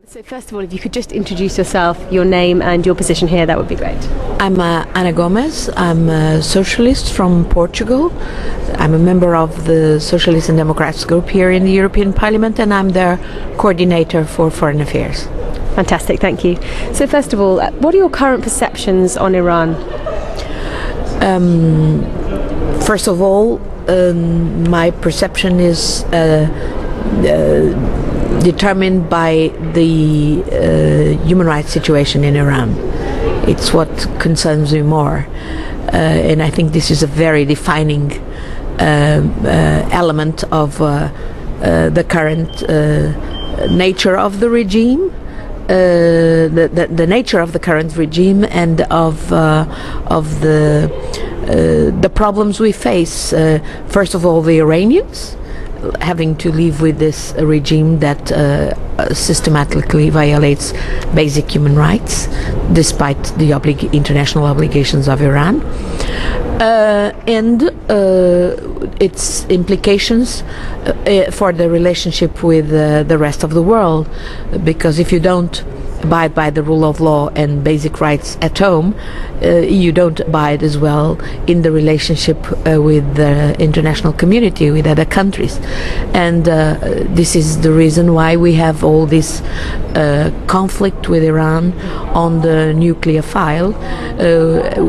So first of all, if you could just introduce yourself, your name and your position here, that would be great. I'm Ana Gomes. I'm a socialist from Portugal. I'm a member of the Socialist and Democrats group here in the European Parliament, and I'm their coordinator for foreign affairs. Fantastic, thank you. So first of all, what are your current perceptions on Iran? First of all, my perception is determined by the human rights situation in Iran. It's what concerns me more, and I think this is a very defining element of the current nature of the regime, the nature of the current regime, and of the problems we face. First of all, the Iranians, having to live with this regime that systematically violates basic human rights despite the international obligations of Iran, and its implications for the relationship with the rest of the world, because if you don't abide by the rule of law and basic rights at home, you don't abide as well in the relationship with the international community, with other countries. And this is the reason why we have all this conflict with Iran on the nuclear file,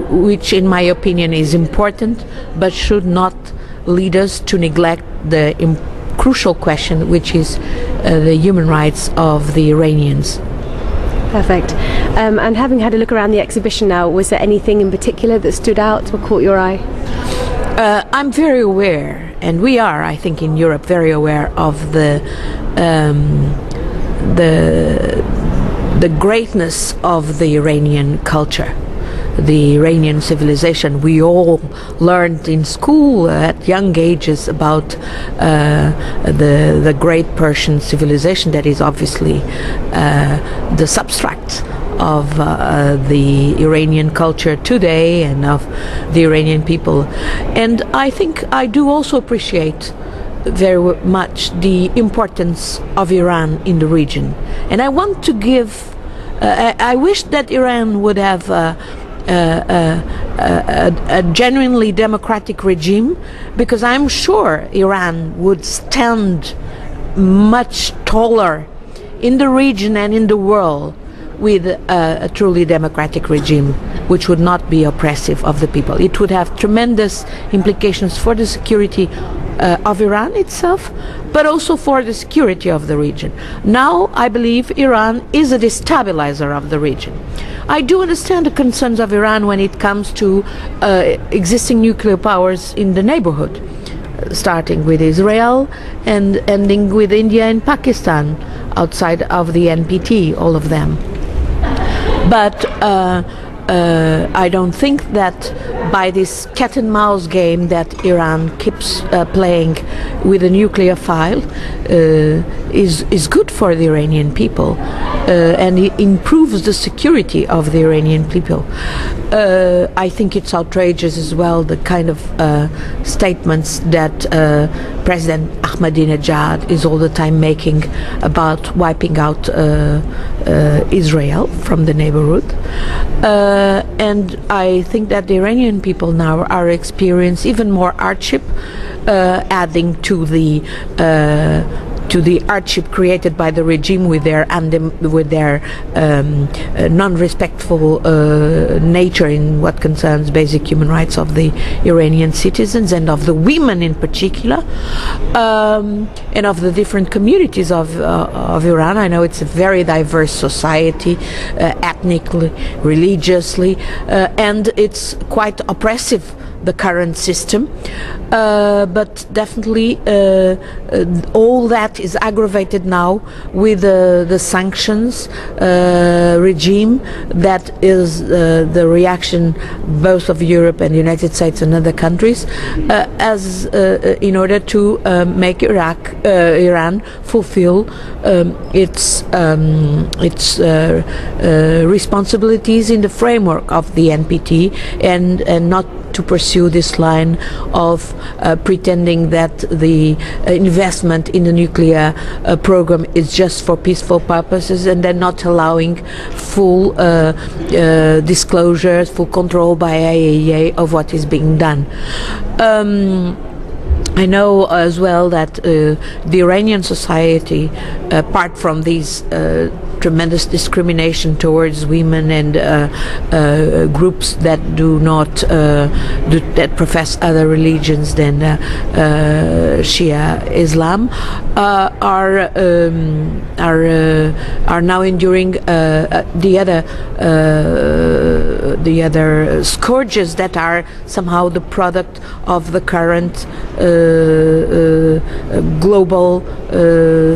which in my opinion is important, but should not lead us to neglect the crucial question, which is the human rights of the Iranians. Perfect. And having had a look around the exhibition now, was there anything in particular that stood out or caught your eye? I'm very aware, and we are, I think, in Europe, very aware of the greatness of the Iranian culture, the Iranian civilization. We all learned in school at young ages about the great Persian civilization that is obviously the substract of the Iranian culture today and of the Iranian people. And I think I do also appreciate very much the importance of Iran in the region. And I want to give, I wish that Iran would have a genuinely democratic regime, because I'm sure Iran would stand much taller in the region and in the world with a truly democratic regime, which would not be oppressive of the people. It would have tremendous implications for the security of Iran itself, but also for the security of the region. Now, I believe Iran is a destabilizer of the region. I do understand the concerns of Iran when it comes to existing nuclear powers in the neighborhood, starting with Israel and ending with India and Pakistan, outside of the NPT, all of them. But I don't think that by this cat and mouse game that Iran keeps playing with the nuclear file is good for the Iranian people, and it improves the security of the Iranian people. I think it's outrageous as well, the kind of statements that President Ahmadinejad is all the time making about wiping out Israel from the neighborhood. And I think that the Iranian people now are experiencing even more hardship, adding to the hardship created by the regime with their non-respectful nature in what concerns basic human rights of the Iranian citizens and of the women in particular, and of the different communities of Iran. I know it's a very diverse society, ethnically, religiously, and it's quite oppressive, the current system, but definitely all that is aggravated now with the sanctions regime that is the reaction both of Europe and the United States and other countries as in order to make Iran fulfill its responsibilities in the framework of the NPT, and not to pursue this line of pretending that the investment in the nuclear program is just for peaceful purposes, and then not allowing full disclosure, full control by IAEA of what is being done. I know as well that the Iranian society, apart from these tremendous discrimination towards women and groups that do not that profess other religions than Shia Islam, are now enduring the other scourges that are somehow the product of the current global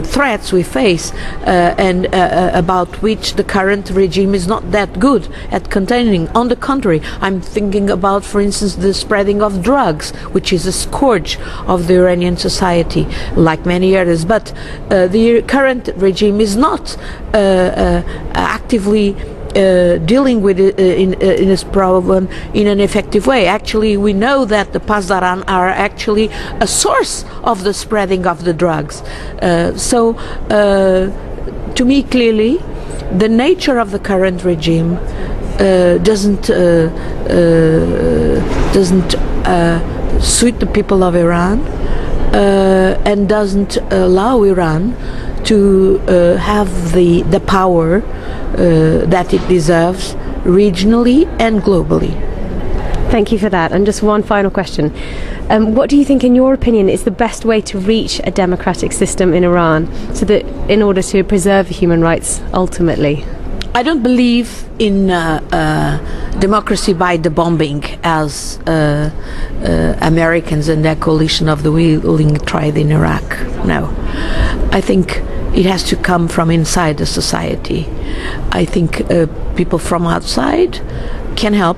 threats we face, and about which the current regime is not that good at containing. On the contrary, I'm thinking about, for instance, the spreading of drugs, which is a scourge of the Iranian society, like many others. But the current regime is not actively dealing with it in this problem in an effective way. Actually, we know that the Pasdaran are actually a source of the spreading of the drugs. To me, clearly, the nature of the current regime doesn't suit the people of Iran, and doesn't allow Iran to have the power that it deserves regionally and globally. Thank you for that. And just one final question. What do you think, in your opinion, is the best way to reach a democratic system in Iran, so that in order to preserve human rights ultimately? I don't believe in democracy by the bombing, as Americans and their coalition of the willing tried in Iraq. No. I think it has to come from inside the society. I think people from outside can help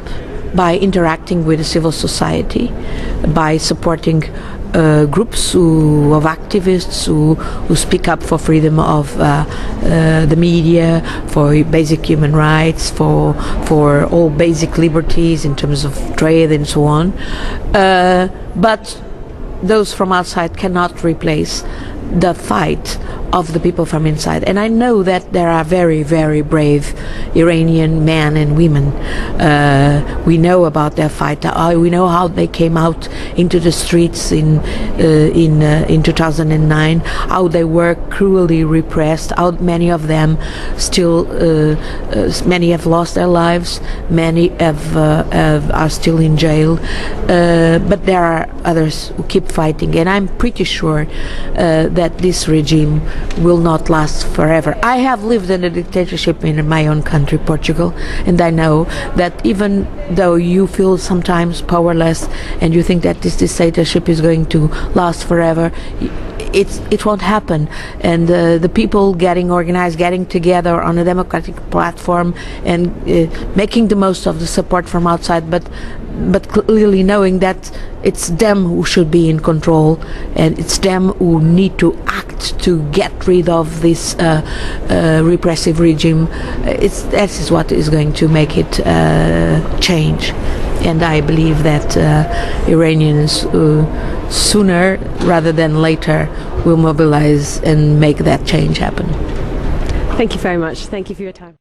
by interacting with the civil society, by supporting groups of activists who speak up for freedom of the media, for basic human rights, for all basic liberties in terms of trade and so on. But those from outside cannot replace the fight of the people from inside. And I know that there are very, very brave Iranian men and women. We know about their fight. We know how they came out into the streets in 2009, how they were cruelly repressed, how many of them still, many have lost their lives, many are still in jail, but there are others who keep fighting, and I'm pretty sure that this regime will not last forever. I have lived in a dictatorship in my own country, Portugal, and I know that even though you feel sometimes powerless and you think that this dictatorship is going to last forever, it won't happen. And the people getting organized, getting together on a democratic platform, and making the most of the support from outside, but clearly knowing that it's them who should be in control, and it's them who need to act to get rid of this repressive regime. That is what is going to make it change. And I believe that Iranians sooner rather than later will mobilize and make that change happen. Thank you very much. Thank you for your time.